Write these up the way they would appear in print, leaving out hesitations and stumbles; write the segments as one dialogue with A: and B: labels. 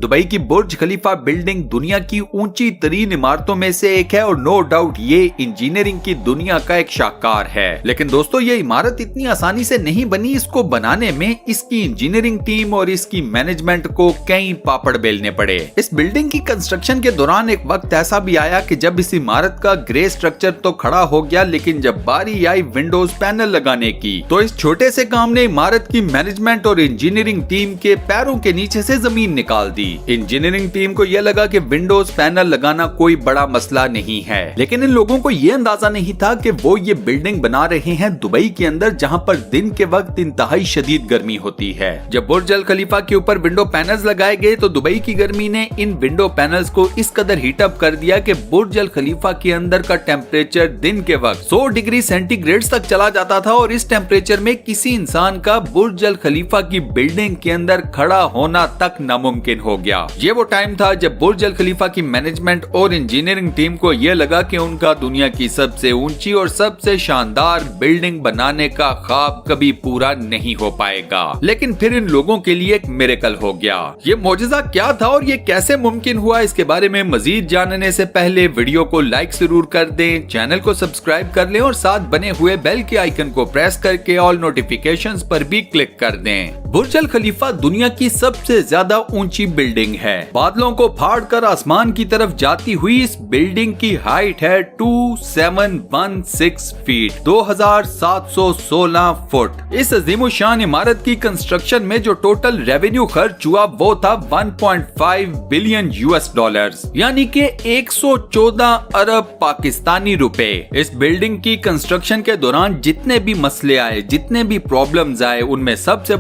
A: Dubai की बुर्ज खलीफा building दुनिया की ऊंची तरीन इमारतों में से एक है और नो डाउट ये इंजीनियरिंग की दुनिया का एक शाहकार है। लेकिन दोस्तों ये इमारत इतनी आसानी से नहीं बनी। इसको बनाने में इसकी इंजीनियरिंग टीम और इसकी मैनेजमेंट को कई पापड़ बेलने पड़े। इस बिल्डिंग की कंस्ट्रक्शन के दौरान एक वक्त ऐसा भी आया कि जब इस इमारत का ग्रे स्ट्रक्चर तो खड़ा हो गया, लेकिन जब बारी आई विंडोज पैनल लगाने की तो इस छोटे से काम ने इमारत की मैनेजमेंट और इंजीनियरिंग टीम के पैरों के नीचे से जमीन निकाल दी। इंजीनियरिंग टीम को यह लगा कि विंडोज पैनल लगाना कोई बड़ा मसला नहीं है, लेकिन इन लोगों को यह अंदाजा नहीं था कि वो ये बिल्डिंग बना रहे हैं दुबई के अंदर, जहां पर दिन के वक्त इंतहाई शदीद गर्मी होती है। जब बुर्ज अल खलीफा के ऊपर विंडो पैनल्स लगाए गए तो दुबई की गर्मी ने इन विंडो पैनल्स को इस कदर हीट अप कर दिया कि बुर्ज अल खलीफा के अंदर का टेम्परेचर दिन के वक्त 100 डिग्री सेंटीग्रेड तक चला जाता था और इस टेम्परेचर में किसी इंसान का बुर्ज अल खलीफा की बिल्डिंग के अंदर खड़ा होना तक नामुमकिन हो गया। ये वो टाइम था जब बुर्ज अल खलीफा की मैनेजमेंट और इंजीनियरिंग टीम को यह लगा कि उनका दुनिया की सबसे ऊंची और सबसे शानदार बिल्डिंग बनाने का ख्वाब कभी पूरा नहीं हो पाएगा। लेकिन फिर इन लोगों के लिए एक मिरेकल हो गया। ये मौजज़ा क्या था और ये कैसे मुमकिन हुआ, इसके बारे में मजीद जानने से पहले वीडियो को लाइक जरूर कर दें, चैनल को सब्सक्राइब कर लें और साथ बने हुए बेल के आइकन को प्रेस करके ऑल नोटिफिकेशंस पर भी क्लिक कर दें। बुर्ज अल खलीफा दुनिया की सबसे ज्यादा ऊंची बिल्डिंग है। बादलों को फाड़कर आसमान की तरफ जाती हुई इस बिल्डिंग की हाइट है 2716 फीट, 2716 फुट। इस अजीमुशान इमारत की कंस्ट्रक्शन में जो टोटल रेवेन्यू खर्च हुआ वो था 1.5 बिलियन US डॉलर्स, यानी कि 114 अरब पाकिस्तानी रुपए। इस बिल्डिंग की कंस्ट्रक्शन के दौरान जितने भी मसले आए, जितने भी प्रॉब्लम्स आए, उनमें सबसे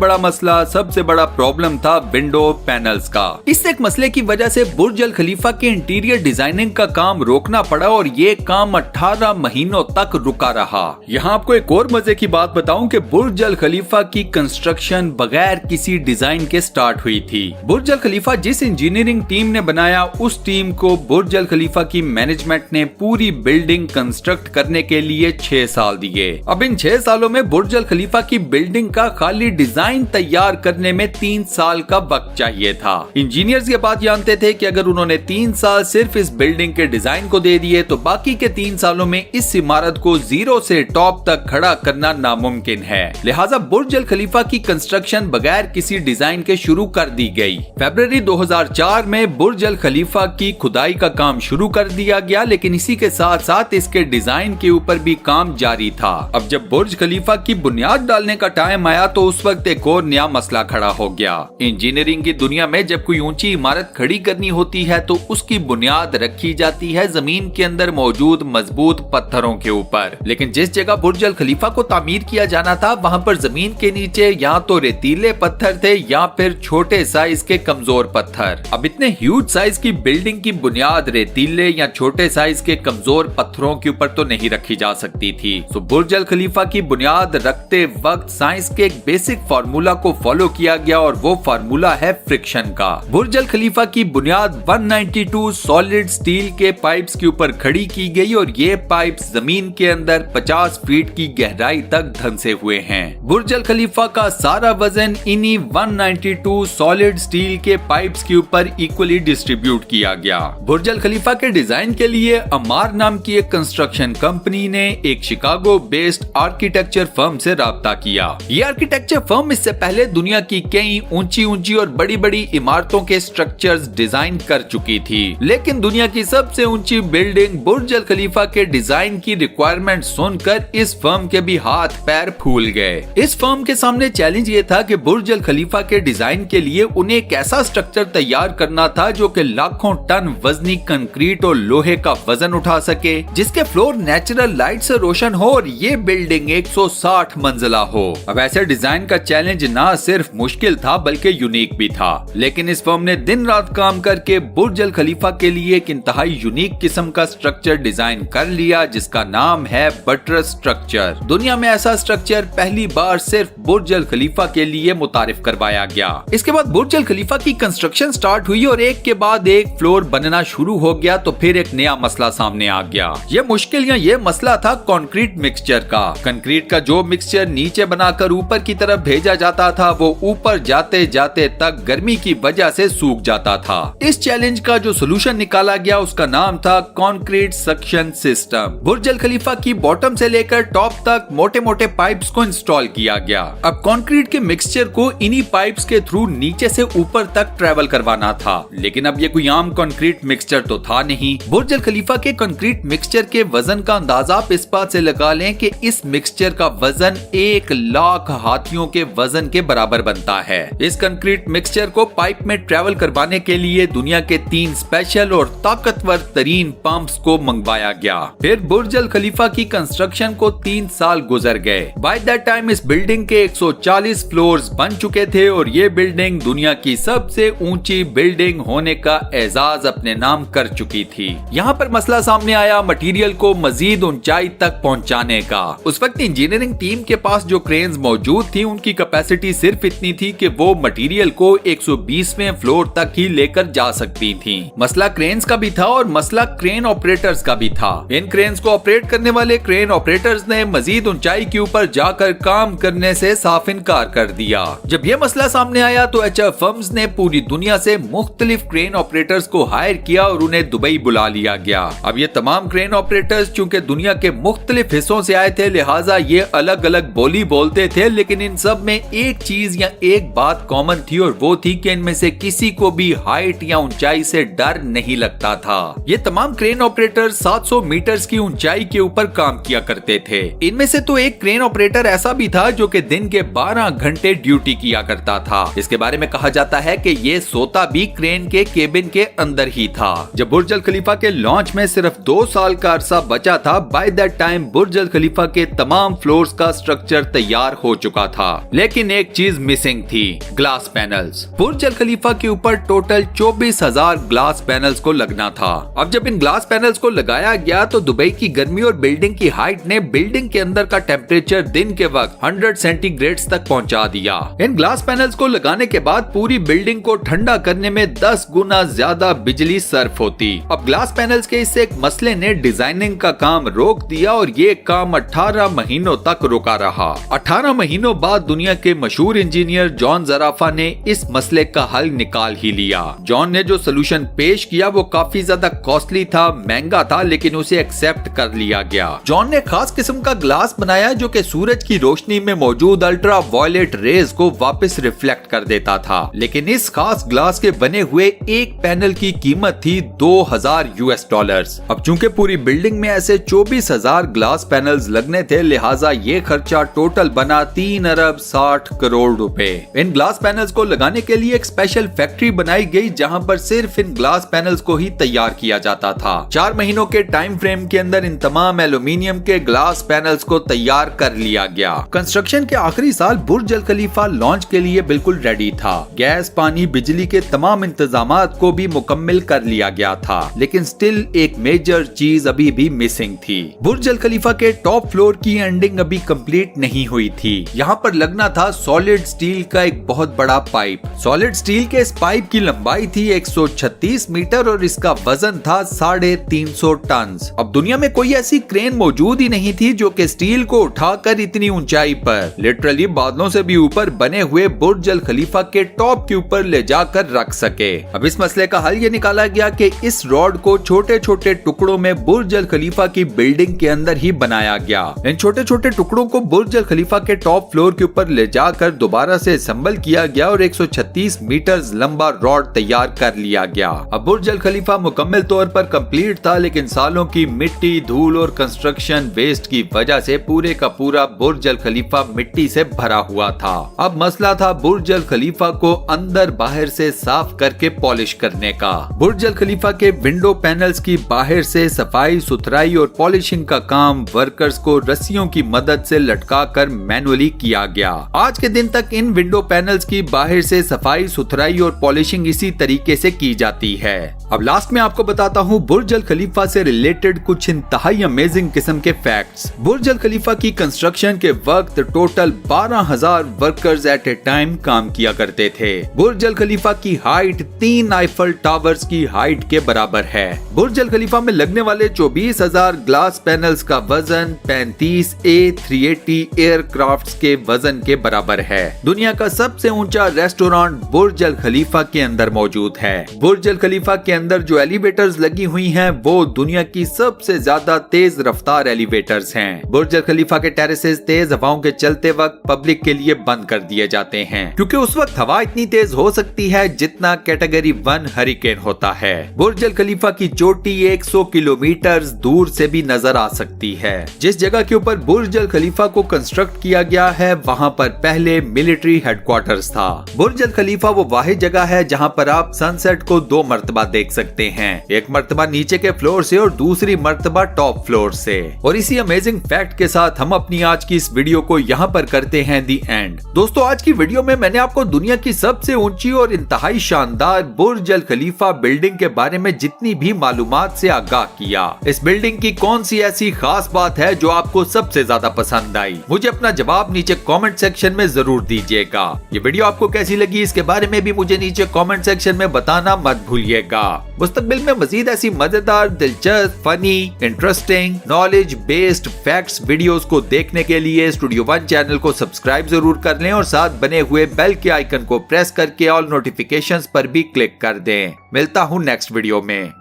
A: बड़ा प्रॉब्लम था विंडो पैनल्स का। इस एक मसले की वजह से बुर्ज अल खलीफा के इंटीरियर डिजाइनिंग का काम रोकना पड़ा और ये काम 18 महीनों तक रुका रहा। यहाँ आपको एक और मजे की बात बताऊं कि बुर्ज अल खलीफा की कंस्ट्रक्शन बगैर किसी डिजाइन के स्टार्ट हुई थी। बुर्ज अल खलीफा जिस इंजीनियरिंग टीम ने बनाया, उस टीम को बुर्ज अल खलीफा की मैनेजमेंट ने पूरी बिल्डिंग कंस्ट्रक्ट करने के लिए 6 साल दिए। अब इन 6 सालों में बुर्ज अल खलीफा की बिल्डिंग का खाली डिजाइन तैयार करने में 3 साल का वक्त चाहिए था। इंजीनियर्स ये बात जानते थे कि अगर उन्होंने 3 साल सिर्फ इस बिल्डिंग के डिजाइन को दे दिए तो बाकी के 3 सालों में इस इमारत को जीरो से टॉप तक खड़ा करना नामुमकिन है। लिहाजा बुर्ज अल खलीफा की कंस्ट्रक्शन बगैर किसी डिजाइन के शुरू कर दी गई। फरवरी 2004 में बुर्ज अल खलीफा की खुदाई का काम शुरू कर दिया गया, लेकिन इसी के साथ साथ इसके डिजाइन के ऊपर भी काम जारी था। अब जब बुर्ज खलीफा की बुनियाद डालने का टाइम आया तो उस वक्त एक और नया मसला खड़ा हो गया। इंजीनियरिंग की दुनिया में जब कोई ऊंची इमारत खड़ी करनी होती है तो उसकी बुनियाद रखी जाती है जमीन के अंदर मौजूद मजबूत पत्थरों के ऊपर। लेकिन जिस जगह बुर्ज अल खलीफा को तामीर किया जाना था वहाँ पर जमीन के नीचे या तो रेतीले पत्थर थे या फिर छोटे साइज के कमजोर पत्थर। अब इतने ह्यूज साइज की बिल्डिंग की बुनियाद रेतीले या छोटे साइज के कमजोर पत्थरों के ऊपर तो नहीं रखी जा सकती थी। तो बुर्ज अल खलीफा की बुनियाद रखते वक्त साइंस के एक बेसिक फार्मूला को फॉलो किया गया और वो फार्मूला है फ्रिक्शन का। बुर्ज अल खलीफा की बुनियाद 192 सॉलिड स्टील के पाइप्स के ऊपर खड़ी की गई और ये पाइप्स जमीन के अंदर 50 फीट की गहराई तक धंसे हुए हैं। बुर्ज अल खलीफा का सारा वजन इन्हीं 192 सॉलिड स्टील के पाइप्स के ऊपर इक्वली डिस्ट्रीब्यूट किया गया। बुर्ज अल खलीफा के डिजाइन के लिए अमार नाम की एक कंस्ट्रक्शन कंपनी ने एक शिकागो बेस्ड आर्किटेक्चर फर्म से राब्ता किया। ये आर्किटेक्चर फर्म इससे पहले दुनिया की कई ऊंची और बड़ी इमारतों के स्ट्रक्चर्स डिजाइन कर चुकी थी, लेकिन दुनिया की सबसे ऊंची बिल्डिंग बुर्ज अल खलीफा के डिजाइन की रिक्वायरमेंट सुनकर इस फर्म के भी हाथ पैर फूल गए। इस फर्म के सामने चैलेंज ये था कि बुर्ज अल खलीफा के डिजाइन के लिए उन्हें एक ऐसा स्ट्रक्चर तैयार करना था जो कि लाखों टन वजनी कंक्रीट और लोहे का वजन उठा सके, जिसके फ्लोर नेचुरल लाइट से रोशन हो और ये बिल्डिंग 160 मंजिला हो। अब ऐसे डिजाइन का चैलेंज ना सिर्फ मुश्किल था बल्कि यूनिक भी था, लेकिन इस फर्म ने दिन रात काम करके बुर्ज अल खलीफा के लिए एक इंतहाई यूनिक किस्म का स्ट्रक्चर डिजाइन कर लिया जिसका नाम है बटरस स्ट्रक्चर। दुनिया में ऐसा स्ट्रक्चर पहली बार सिर्फ बुर्ज अल खलीफा के लिए मुतारिफ करवाया गया। इसके बाद बुर्ज अल खलीफा की कंस्ट्रक्शन स्टार्ट हुई और एक के बाद एक फ्लोर बनना शुरू हो गया तो फिर एक नया मसला सामने आ गया। ये मुश्किल या ये मसला था कंक्रीट मिक्सचर का। कंक्रीट का जो मिक्सचर नीचे बनाकर ऊपर की तरफ भेजा जाता था वो ऊपर जाते जाते तक गर्मी की वजह से सूख जाता था। इस चैलेंज का जो सोल्यूशन निकाला गया उसका नाम था कंक्रीट सक्शन सिस्टम। बुर्ज अल खलीफा की बॉटम से लेकर टॉप तक मोटे मोटे पाइप्स को इंस्टॉल किया गया। अब कंक्रीट के मिक्सचर को इन्हीं पाइप्स के थ्रू नीचे से ऊपर तक ट्रेवल करवाना था, लेकिन अब ये कोई आम कंक्रीट मिक्सचर तो था नहीं। बुर्ज अल खलीफा के कंक्रीट मिक्सचर के वजन का अंदाजा आप इस बात से लगा लें कि इस मिक्सचर का वजन 1,00,000 हाथियों के वजन के बराबर बनता है। इस कंक्रीट मिक्सचर को पाइप में ट्रेवल करवाने के लिए दुनिया के 3 स्पेशल और ताकतवर तरीन पंप्स को मंगवाया गया। फिर बुर्ज अल खलीफा की कंस्ट्रक्शन को 3 साल गुजर गए। बाय दैट टाइम इस बिल्डिंग के 140 फ्लोर्स बन चुके थे और ये बिल्डिंग दुनिया की सबसे ऊंची बिल्डिंग होने का एजाज अपने नाम कर चुकी थी। यहाँ पर मसला सामने आया मटेरियल को मजीद ऊंचाई तक पहुँचाने का। उस वक्त इंजीनियरिंग टीम के पास जो क्रेन्स मौजूद थी उनकी कैपेसिटी सिर्फ इतनी थी कि वो मटेरियल को 120वें फ्लोर तक ही लेकर जा सकती थी। मसला क्रेन्स का भी था और मसला क्रेन ऑपरेटर्स का भी था। इन क्रेन्स को ऑपरेट करने वाले क्रेन ऑपरेटर्स ने मजीद ऊंचाई के ऊपर जाकर काम करने से साफ इनकार कर दिया। जब यह मसला सामने आया तो एचएफ फर्म्स ने पूरी दुनिया से मुख्तलिफ क्रेन ऑपरेटर्स को हायर किया और उन्हें दुबई बुला लिया गया। अब ये तमाम क्रेन ऑपरेटर्स चूंकि दुनिया के मुख्तलिफ हिस्सों से आए थे, लिहाजा ये अलग अलग बोली बोलते थे, लेकिन इन सब में एक चीज या एक बात कॉमन थी और वो थी कि इनमें से किसी को भी हाइट या ऊंचाई से डर नहीं लगता था। ये तमाम क्रेन ऑपरेटर 700 मीटर्स की ऊंचाई के ऊपर काम किया करते थे। इनमें से तो एक क्रेन ऑपरेटर ऐसा भी था जो कि दिन के 12 घंटे ड्यूटी किया करता था। इसके बारे में कहा जाता है कि ये सोता भी क्रेन के केबिन के अंदर ही था। जब बुर्ज अल खलीफा के लॉन्च में सिर्फ 2 साल का अरसा बचा था, by that time Burj Al खलीफा के तमाम फ्लोर्स का स्ट्रक्चर तैयार हो चुका था, लेकिन एक चीज मिसिंग थी, ग्लास पैनल्स। बुर्ज अल खलीफा के ऊपर टोटल 24,000 ग्लास पैनल्स को लगना था। अब जब इन ग्लास पैनल्स को लगाया गया तो दुबई की गर्मी और बिल्डिंग की हाइट ने बिल्डिंग के अंदर का टेम्परेचर दिन के वक्त 100 सेंटीग्रेड तक पहुंचा दिया। इन ग्लास पैनल्स को लगाने के बाद पूरी बिल्डिंग को ठंडा करने में 10 गुना ज्यादा बिजली सर्फ होती। अब ग्लास पैनल्स के इस एक मसले ने डिजाइनिंग का काम रोक दिया और ये काम 18 महीनों तक रुका रहा। 18 महीनों बाद दुनिया के मशहूर इंजीनियर जॉन ज़राफ़ा ने इस मसले का हल निकाल ही लिया। जॉन ने जो सोल्यूशन पेश किया वो काफी ज्यादा कॉस्टली था, महंगा था, लेकिन उसे एक्सेप्ट कर लिया गया। जॉन ने खास किस्म का ग्लास बनाया जो कि सूरज की रोशनी में मौजूद अल्ट्रा वायलेट रेज को वापस रिफ्लेक्ट कर देता था। लेकिन इस खास ग्लास के बने हुए एक पैनल की कीमत थी $2,000। अब चूंकि पूरी बिल्डिंग में ऐसे 24,000 ग्लास पैनल्स लगने थे, लिहाजा ये खर्चा टोटल बना 3,60 करोड़ रुपए। इन ग्लास पैनल्स को लगाने के लिए एक स्पेशल फैक्ट्री बनाई गई जहां पर सिर्फ इन ग्लास पैनल्स को ही तैयार किया जाता था। 4 महीनों के टाइम फ्रेम के अंदर इन तमाम एल्यूमिनियम के ग्लास पैनल्स को तैयार कर लिया गया। कंस्ट्रक्शन के आखिरी साल बुर्ज अल खलीफा लॉन्च के लिए बिल्कुल रेडी था। गैस, पानी, बिजली के तमाम इंतजामात को भी मुकम्मल कर लिया गया था, लेकिन स्टिल एक मेजर चीज अभी भी मिसिंग थी। बुर्ज अल खलीफा के टॉप फ्लोर की एंडिंग अभी कंप्लीट नहीं हुई थी। यहाँ पर लगना था सॉलिड स्टील का एक बहुत बड़ा पाइप। सॉलिड स्टील के इस पाइप की लंबाई थी 136 मीटर और इसका वजन था 350 टन। अब दुनिया में कोई ऐसी क्रेन मौजूद ही नहीं थी जो कि स्टील को उठाकर इतनी ऊंचाई पर, लिटरली बादलों से भी ऊपर बने हुए बुर्ज अल खलीफा के टॉप के ऊपर ले जाकर रख सके। अब इस मसले का हल ये निकाला गया कि इस रॉड को छोटे छोटे टुकड़ों में बुर्ज अल खलीफा की बिल्डिंग के अंदर ही बनाया गया। इन छोटे छोटे टुकड़ों को बुर्ज अल खलीफा के टॉप फ्लोर के ऊपर ले जाकर दोबारा से असेंबल किया गया और 136 मीटर लंबा रॉड तैयार कर लिया गया। अब बुर्ज अल खलीफा मुकम्मल तौर पर कंप्लीट था, लेकिन सालों की मिट्टी, धूल और कंस्ट्रक्शन वेस्ट की वजह से पूरे का पूरा बुर्ज अल खलीफा मिट्टी से भरा हुआ था। अब मसला था बुर्ज अल खलीफा को अंदर बाहर से साफ करके पॉलिश करने का। बुर्ज अल खलीफा के विंडो पैनल्स की बाहर से सफाई सुथराई और पॉलिशिंग का काम वर्कर्स को रस्सियों की मदद से लटका कर मैनुअली किया गया। आज के दिन तक इन विंडो पैनल्स की बाहर से सफाई सुथराई और पॉलिशिंग इसी तरीके से की जाती है। अब लास्ट में आपको बताता हूँ बुर्ज अल खलीफा से रिलेटेड कुछ इंतहाई अमेजिंग किस्म के फैक्ट्स। बुर्ज अल खलीफा की कंस्ट्रक्शन के वक्त total 12,000 workers at a time काम किया करते थे। बुर्ज अल खलीफा की हाइट 3 आईफल टावर्स की हाइट के बराबर है। बुर्ज अल खलीफा में लगने वाले 24,000 ग्लास पैनल्स का वजन 35 A380 एयरक्राफ्ट्स के वजन के बराबर है। दुनिया का सबसे ऊंचा रेस्टोरेंट बुर्ज अल खलीफा के अंदर मौजूद है। बुर्ज अल खलीफा के अंदर जो एलिवेटर्स लगी हुई हैं वो दुनिया की सबसे ज्यादा तेज रफ्तार एलिवेटर्स हैं। बुर्ज अल खलीफा के टेरेसेस तेज हवाओं के चलते वक्त पब्लिक के लिए बंद कर दिए जाते हैं क्योंकि उस वक्त हवा इतनी तेज हो सकती है जितना कैटेगरी 1 हरिकेन होता है। बुर्ज अल खलीफा की चोटी 100 किलोमीटर दूर से भी नजर आ सकती है। जिस जगह के ऊपर बुर्ज अल खलीफा को कंस्ट्रक्ट किया गया है वहाँ पर पहले मिलिट्री हेडक्वार्टर्स था। बुर्ज अल खलीफा वो वाहिद जगह है जहाँ पर आप सनसेट को 2 मर्तबा देख सकते हैं, एक मर्तबा नीचे के फ्लोर से और दूसरी मर्तबा टॉप फ्लोर से। और इसी अमेजिंग फैक्ट के साथ हम अपनी आज की इस वीडियो को यहाँ पर करते हैं दी एंड। दोस्तों आज की वीडियो में मैंने आपको दुनिया की सबसे ऊंची और इंतहाई शानदार बुर्ज अल खलीफा बिल्डिंग के बारे में जितनी भी मालूमात से आगाह किया। इस बिल्डिंग की कौन सी ऐसी खास बात है जो आपको सबसे ज्यादा पसंद आई, मुझे अपना जवाब नीचे कमेंट सेक्शन में जरूर दीजिएगा। ये वीडियो आपको कैसी लगी इसके बारे में भी मुझे नीचे कमेंट सेक्शन में बताना मत भूलिएगा। मुस्तकबिल में मजीद ऐसी मजेदार, दिलचस्प, funny, interesting, knowledge based facts videos को देखने के लिए स्टूडियो 1 चैनल को सब्सक्राइब जरूर कर लें और साथ बने हुए बेल के आइकन को प्रेस करके ऑल नोटिफिकेशंस पर भी क्लिक कर दें। मिलता हूँ नेक्स्ट वीडियो में।